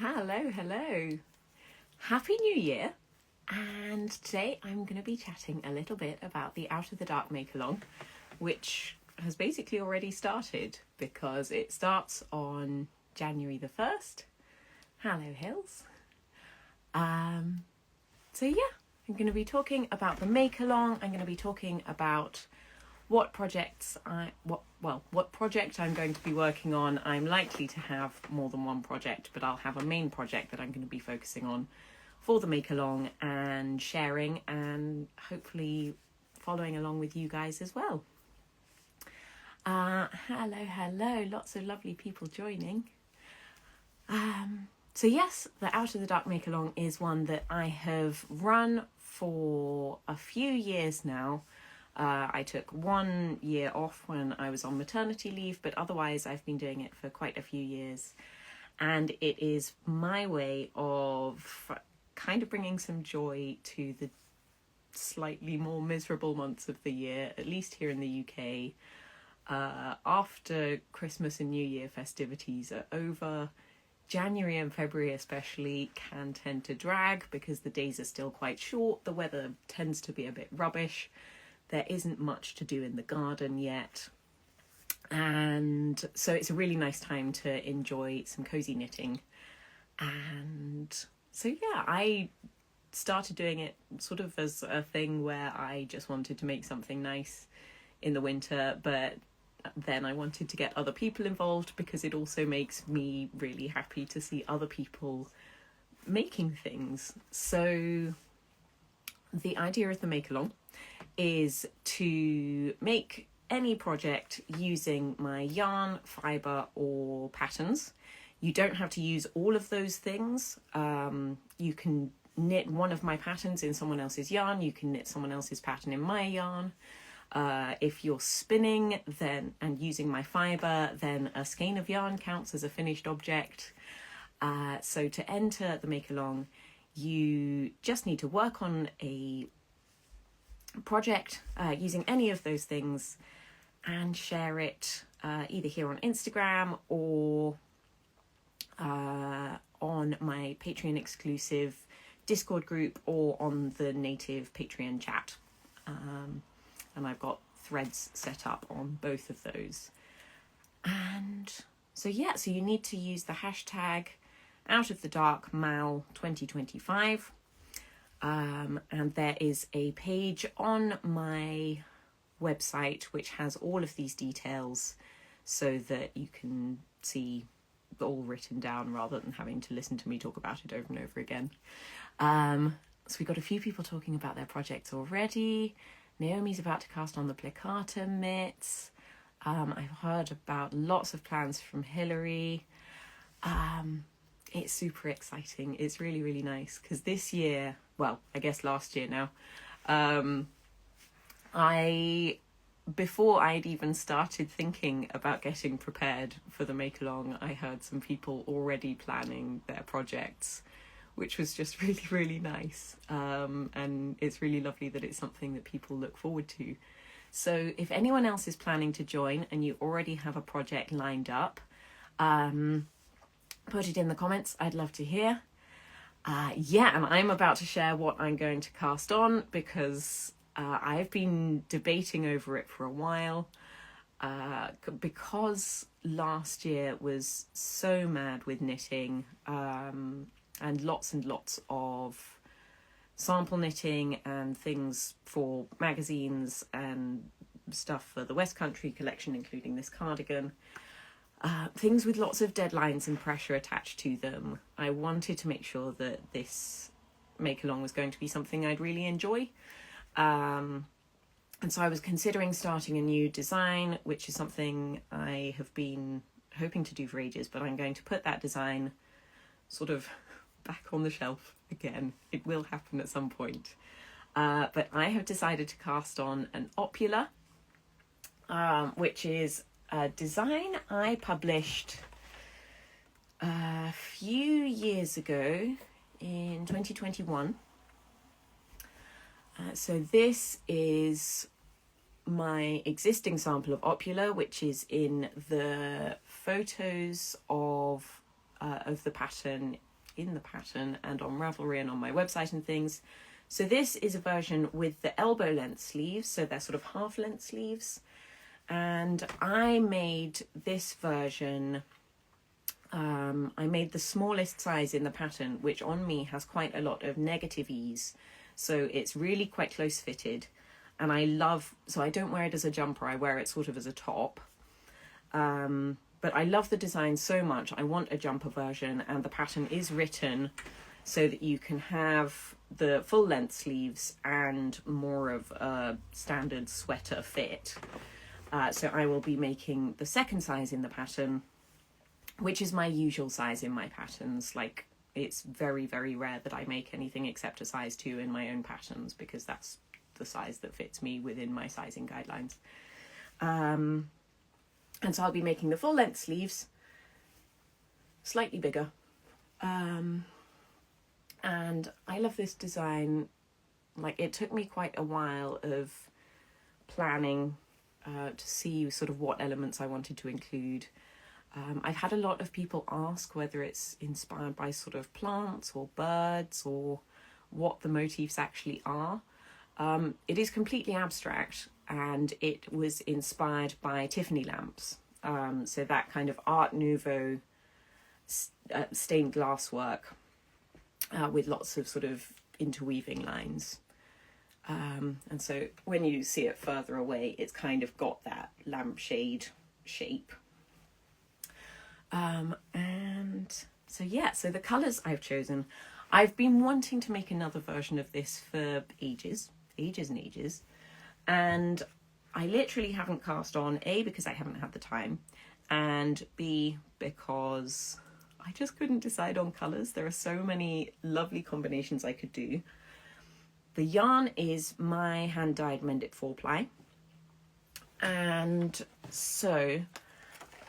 Hello. Happy New Year. And today I'm going to be chatting a little bit about the Out of the Dark Make-Along, which has basically already started because it starts on January the 1st. Hello, Hills. I'm going to be talking about the Make-Along. I'm going to be talking about what project I'm going to be working on. I'm likely to have more than one project, but I'll have a main project that I'm going to be focusing on for the Make-Along and sharing and hopefully following along with you guys as well. Hello, lots of lovely people joining. So yes, the Out of the Dark Make-Along is one that I have run for a few years now. I took 1 year off when I was on maternity leave, but otherwise I've been doing it for quite a few years. And it is my way of kind of bringing some joy to the slightly more miserable months of the year, at least here in the UK. After Christmas and New Year festivities are over, January and February especially can tend to drag because the days are still quite short. The weather tends to be a bit rubbish. There isn't much to do in the garden yet. And so it's a really nice time to enjoy some cozy knitting. And so, yeah, I started doing it sort of as a thing where I just wanted to make something nice in the winter, but then I wanted to get other people involved because it also makes me really happy to see other people making things. So the idea of the Make-Along is to make any project using my yarn, fibre or patterns. You don't have to use all of those things. You can knit one of my patterns in someone else's yarn. You can knit someone else's pattern in my yarn. If you're spinning and using my fibre, then a skein of yarn counts as a finished object. So to enter the Make-Along, you just need to work on a project using any of those things and share it either here on Instagram or on my Patreon exclusive Discord group or on the native Patreon chat. And I've got threads set up on both of those. And so you need to use the hashtag OutOfTheDarkMal2025. And there is a page on my website which has all of these details so that you can see it all written down rather than having to listen to me talk about it over and over again. So we got a few people talking about their projects already. Naomi's about to cast on the Plicata mitts. I've heard about lots of plans from Hilary. It's super exciting. It's really, really nice because this year, I guess last year now, before I'd even started thinking about getting prepared for the Make-Along, I heard some people already planning their projects, which was just really, really nice. And it's really lovely that it's something that people look forward to. So if anyone else is planning to join and you already have a project lined up, put it in the comments. I'd love to hear. And I'm about to share what I'm going to cast on because I've been debating over it for a while because last year was so mad with knitting and lots of sample knitting and things for magazines and stuff for the West Country collection, including this cardigan. Things with lots of deadlines and pressure attached to them. I wanted to make sure that this Make-Along was going to be something I'd really enjoy. And so I was considering starting a new design, which is something I have been hoping to do for ages, but I'm going to put that design sort of back on the shelf again. It will happen at some point. But I have decided to cast on an Opula, which is a design I published a few years ago in 2021. So this is my existing sample of Opula, which is in the photos of the pattern in the pattern and on Ravelry and on my website and things. So this is a version with the elbow length sleeves, so they're sort of half length sleeves. And I made this version, I made the smallest size in the pattern, which on me has quite a lot of negative ease. So it's really quite close fitted. And so I don't wear it as a jumper, I wear it sort of as a top. But I love the design so much. I want a jumper version, and the pattern is written so that you can have the full length sleeves and more of a standard sweater fit. So I will be making the second size in the pattern, which is my usual size in my patterns. Like, it's very, very rare that I make anything except a size 2 in my own patterns, because that's the size that fits me within my sizing guidelines. And so I'll be making the full length sleeves, slightly bigger. And I love this design. Like, it took me quite a while of planning to see sort of what elements I wanted to include. I've had a lot of people ask whether it's inspired by sort of plants or birds or what the motifs actually are. It is completely abstract, and it was inspired by Tiffany lamps. So that kind of Art Nouveau stained glass work with lots of sort of interweaving lines. And so when you see it further away, it's kind of got that lampshade shape. And so yeah, so the colours I've chosen, I've been wanting to make another version of this for ages and ages. And I literally haven't cast on, A, because I haven't had the time, and B, because I just couldn't decide on colours. There are so many lovely combinations I could do. The yarn is my hand-dyed Mend It 4-ply. And so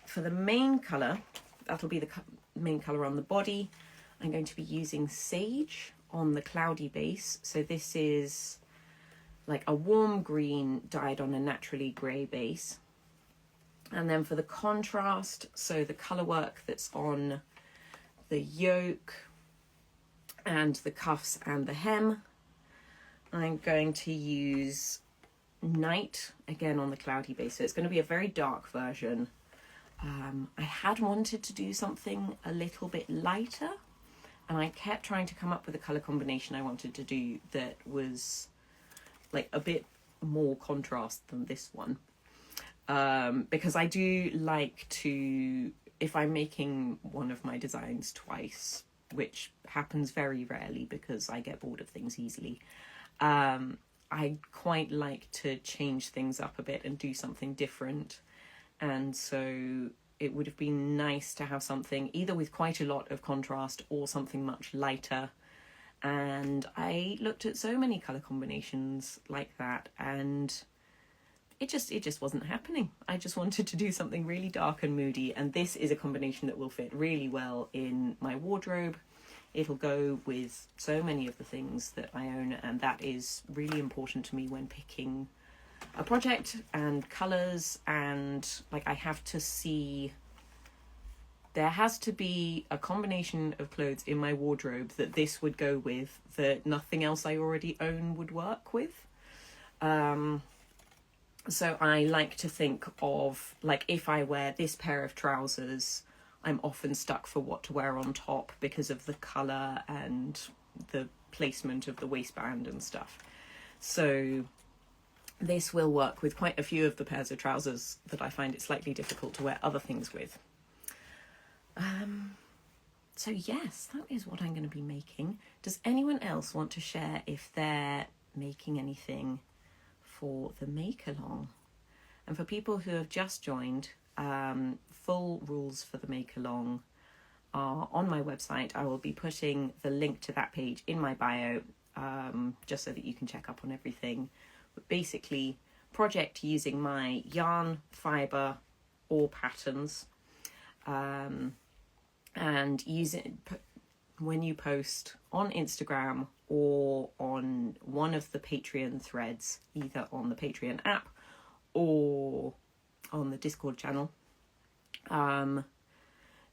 for the main colour, that'll be the main colour on the body, I'm going to be using Sage on the cloudy base. So this is like a warm green dyed on a naturally grey base. And then for the contrast, so the colour work that's on the yoke and the cuffs and the hem, I'm going to use Night again on the cloudy base. So it's going to be a very dark version. I had wanted to do something a little bit lighter, and I kept trying to come up with a colour combination I wanted to do that was like a bit more contrast than this one. Because I do like to, if I'm making one of my designs twice, which happens very rarely because I get bored of things easily, I quite like to change things up a bit and do something different. And so it would have been nice to have something either with quite a lot of contrast or something much lighter. And I looked at so many colour combinations like that, and it just wasn't happening. I just wanted to do something really dark and moody, and this is a combination that will fit really well in my wardrobe. It'll go with so many of the things that I own, and that is really important to me when picking a project and colours. And like, I have to see, there has to be a combination of clothes in my wardrobe that this would go with, that nothing else I already own would work with. So I like to think of, like, if I wear this pair of trousers, I'm often stuck for what to wear on top because of the colour and the placement of the waistband and stuff. So this will work with quite a few of the pairs of trousers that I find it slightly difficult to wear other things with. So yes, that is what I'm going to be making. Does anyone else want to share if they're making anything for the MakeAlong? And for people who have just joined, full rules for the MakeAlong are on my website. I will be putting the link to that page in my bio, just so that you can check up on everything. But basically, project using my yarn, fibre, or patterns, and use it when you post on Instagram or on one of the Patreon threads, either on the Patreon app or on the Discord channel.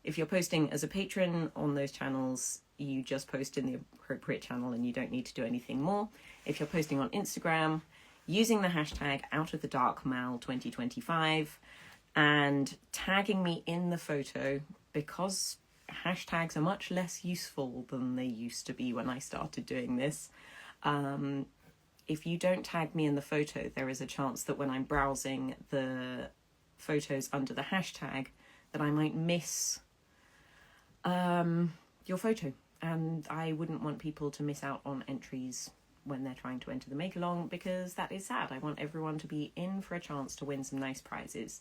If you're posting as a patron on those channels, you just post in the appropriate channel and you don't need to do anything more. If you're posting on Instagram, using the hashtag outofthedarkmal2025 and tagging me in the photo, because hashtags are much less useful than they used to be when I started doing this. If you don't tag me in the photo, there is a chance that when I'm browsing the photos under the hashtag that I might miss your photo, and I wouldn't want people to miss out on entries when they're trying to enter the MakeAlong, because that is sad. I want everyone to be in for a chance to win some nice prizes,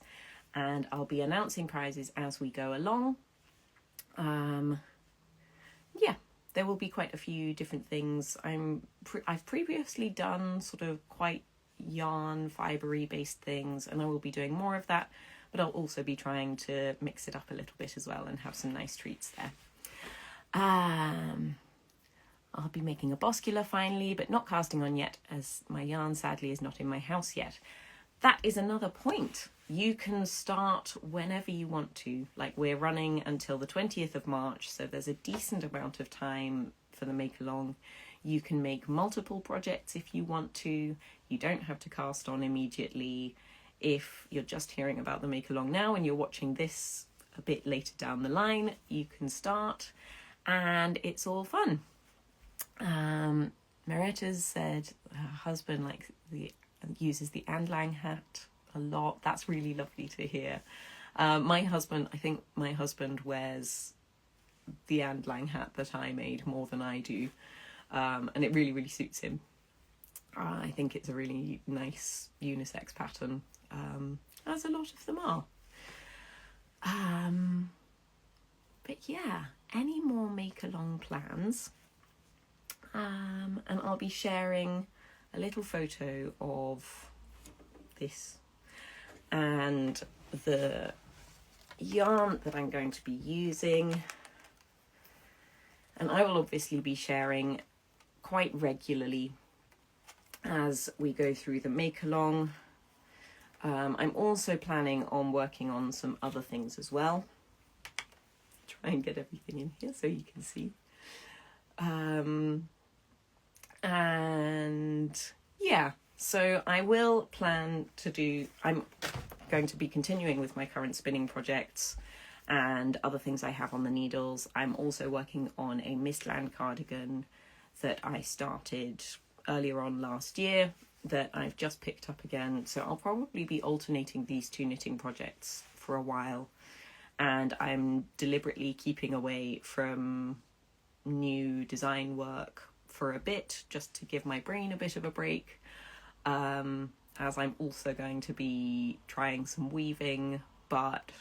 and I'll be announcing prizes as we go along. Yeah, there will be quite a few different things. I've previously done sort of quite yarn fibery based things, and I will be doing more of that, but I'll also be trying to mix it up a little bit as well and have some nice treats there. I'll be making a boscula finally, but not casting on yet, as my yarn sadly is not in my house yet. That is another point. You can start whenever you want to. Like, we're running until the 20th of March, so there's a decent amount of time for the MakeAlong. You can make multiple projects if you want to. You don't have to cast on immediately. If you're just hearing about the MakeAlong now and you're watching this a bit later down the line, you can start, and it's all fun. Marietta's said her husband uses the Andlang hat a lot. That's really lovely to hear. I think my husband wears the Andlang hat that I made more than I do, and it really, really suits him. I think it's a really nice unisex pattern, as a lot of them are. But yeah, any more MakeAlong plans? And I'll be sharing a little photo of this and the yarn that I'm going to be using. And I will obviously be sharing quite regularly as we go through the MakeAlong. I'm also planning on working on some other things as well. Try and get everything in here so you can see. And yeah, so I'm going to be continuing with my current spinning projects and other things I have on the needles. I'm also working on a Mistland cardigan that I started earlier on last year that I've just picked up again. So I'll probably be alternating these two knitting projects for a while, and I'm deliberately keeping away from new design work for a bit, just to give my brain a bit of a break, as I'm also going to be trying some weaving, but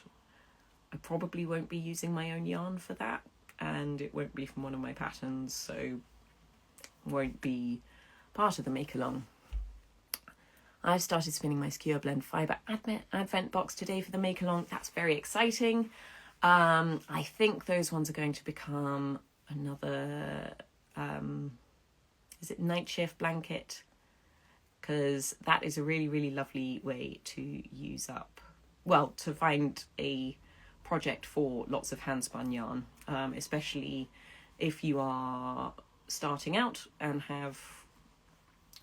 I probably won't be using my own yarn for that, and it won't be from one of my patterns, so won't be part of the MakeAlong. I've started spinning my Skewer Blend Fibre Advent box today for the MakeAlong. That's very exciting. I think those ones are going to become another is it night shift blanket, because that is a really, really lovely way to to find a project for lots of hand spun yarn, especially if you are starting out and have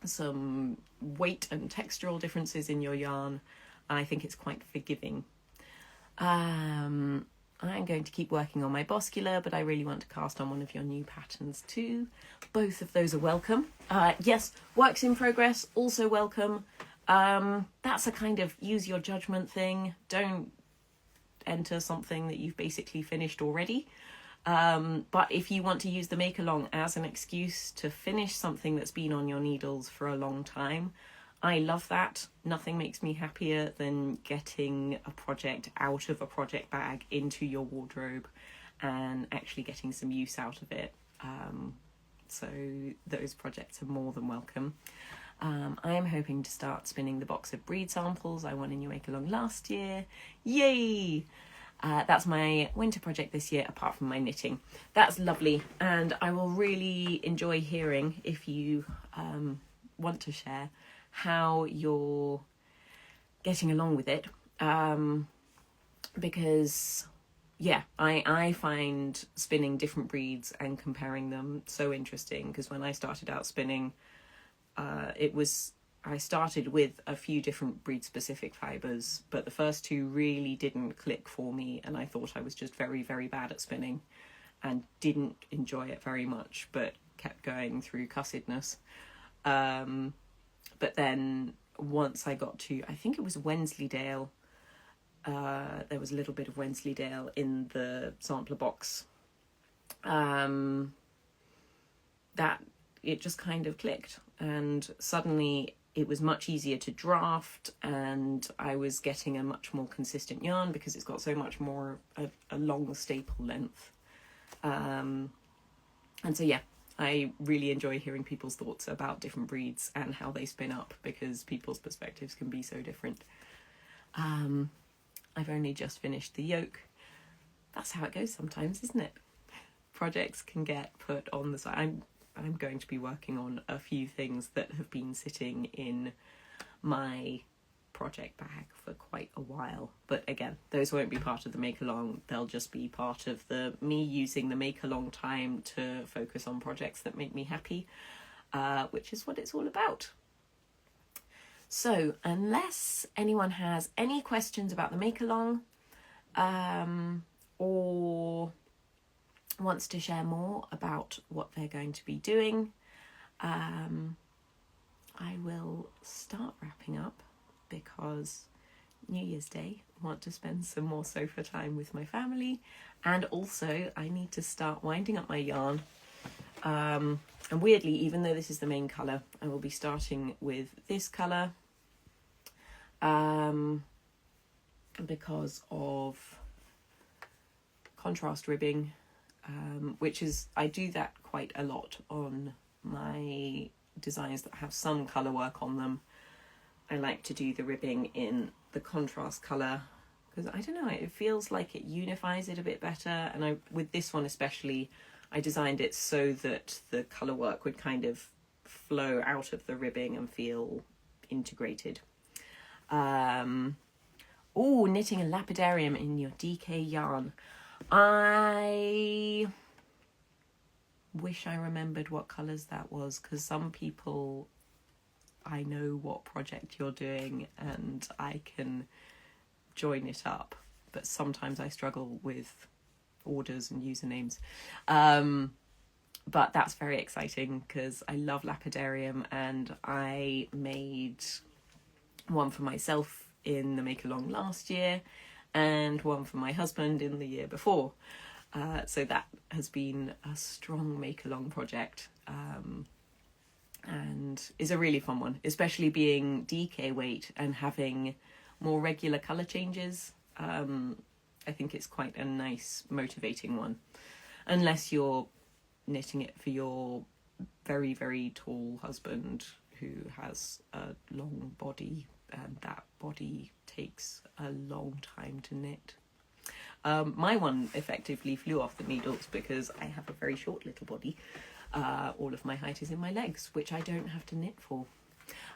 some weight and textural differences in your yarn. I think it's quite forgiving. I'm going to keep working on my boscula, but I really want to cast on one of your new patterns too. Both of those are welcome. Yes, works in progress, also welcome. That's a kind of use your judgment thing. Don't enter something that you've basically finished already. But if you want to use the MakeAlong as an excuse to finish something that's been on your needles for a long time, I love that. Nothing makes me happier than getting a project out of a project bag into your wardrobe and actually getting some use out of it. So those projects are more than welcome. I am hoping to start spinning the box of breed samples I won in your MakeAlong last year. Yay! That's my winter project this year, apart from my knitting. That's lovely, and I will really enjoy hearing if you want to share how you're getting along with it, because yeah, I find spinning different breeds and comparing them so interesting, because when I started out spinning, I started with a few different breed specific fibres, but the first two really didn't click for me, and I thought I was just very, very bad at spinning and didn't enjoy it very much, but kept going through cussedness. But then once I got to, I think it was Wensleydale, there was a little bit of Wensleydale in the sampler box, that it just kind of clicked, and suddenly it was much easier to draft, and I was getting a much more consistent yarn because it's got so much more a long staple length. And so yeah, I really enjoy hearing people's thoughts about different breeds and how they spin up, because people's perspectives can be so different. I've only just finished the yoke. That's how it goes sometimes, isn't it? Projects can get put on the side. I'm going to be working on a few things that have been sitting in my project bag for quite a while, but again, those won't be part of the MakeAlong. They'll just be part of me using the MakeAlong time to focus on projects that make me happy, which is what it's all about. So unless anyone has any questions about the MakeAlong, or wants to share more about what they're going to be doing, I will start wrapping up, because New Year's Day, I want to spend some more sofa time with my family, and also I need to start winding up my yarn. And weirdly, even though this is the main colour, I will be starting with this colour, because of contrast ribbing, which is, I do that quite a lot on my designs that have some colour work on them. I like to do the ribbing in the contrast colour, because I don't know, it feels like it unifies it a bit better. And with this one especially, I designed it so that the colour work would kind of flow out of the ribbing and feel integrated. Knitting a lapidarium in your DK yarn. I wish I remembered what colours that was, because some people, I know what project you're doing and I can join it up, but sometimes I struggle with orders and usernames. But that's very exciting, because I love Lapidarium, and I made one for myself in the MakeAlong last year and one for my husband in the year before. So that has been a strong MakeAlong project, and is a really fun one, especially being DK weight and having more regular colour changes. I think it's quite a nice motivating one, unless you're knitting it for your very, very tall husband who has a long body, and that body takes a long time to knit. My one effectively flew off the needles because I have a very short little body. All of my height is in my legs, which I don't have to knit for.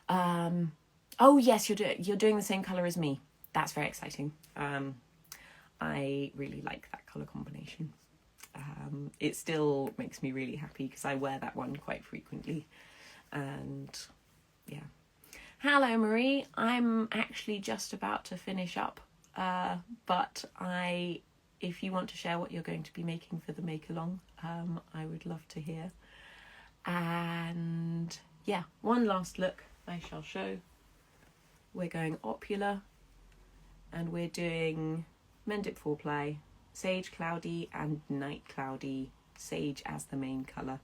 Oh yes, you're doing the same colour as me. That's very exciting. I really like that colour combination. It still makes me really happy because I wear that one quite frequently. And yeah. Hello Marie, I'm actually just about to finish up, but if you want to share what you're going to be making for the MakeAlong, I would love to hear. And yeah, one last look I shall show. We're going Opula, and we're doing Mend It 4-ply, Sage Cloudy and Night Cloudy, sage as the main colour.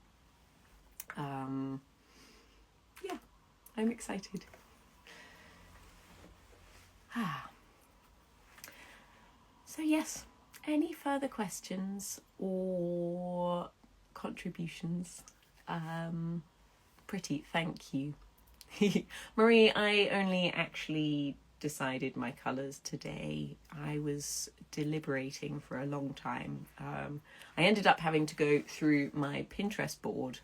Yeah, I'm excited. So yes, any further questions or contributions? Pretty, thank you. Marie, I only actually decided my colours today. I was deliberating for a long time. I ended up having to go through my Pinterest board.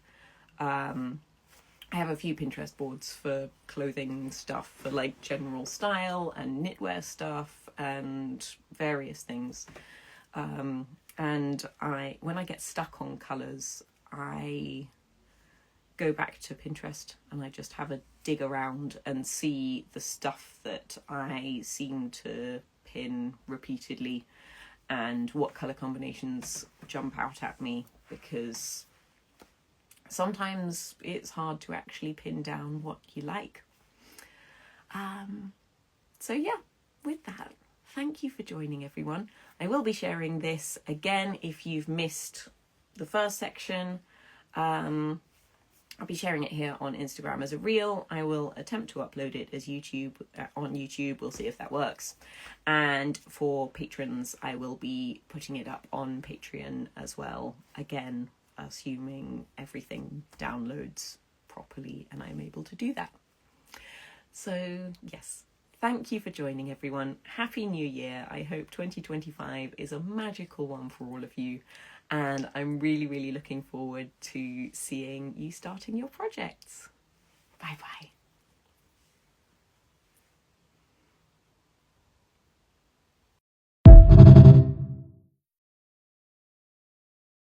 I have a few Pinterest boards for clothing stuff, for like general style and knitwear stuff and various things. And when I get stuck on colours, I go back to Pinterest and I just have a dig around and see the stuff that I seem to pin repeatedly and what colour combinations jump out at me, because sometimes it's hard to actually pin down what you like. So yeah, with that, thank you for joining, everyone. I will be sharing this again if you've missed the first section. I'll be sharing it here on Instagram as a reel. I will attempt to upload it as on YouTube. We'll see if that works. And for patrons, I will be putting it up on Patreon as well. Again, assuming everything downloads properly and I'm able to do that. So yes, thank you for joining, everyone. Happy New Year. I hope 2025 is a magical one for all of you. And I'm really, really looking forward to seeing you starting your projects. Bye bye.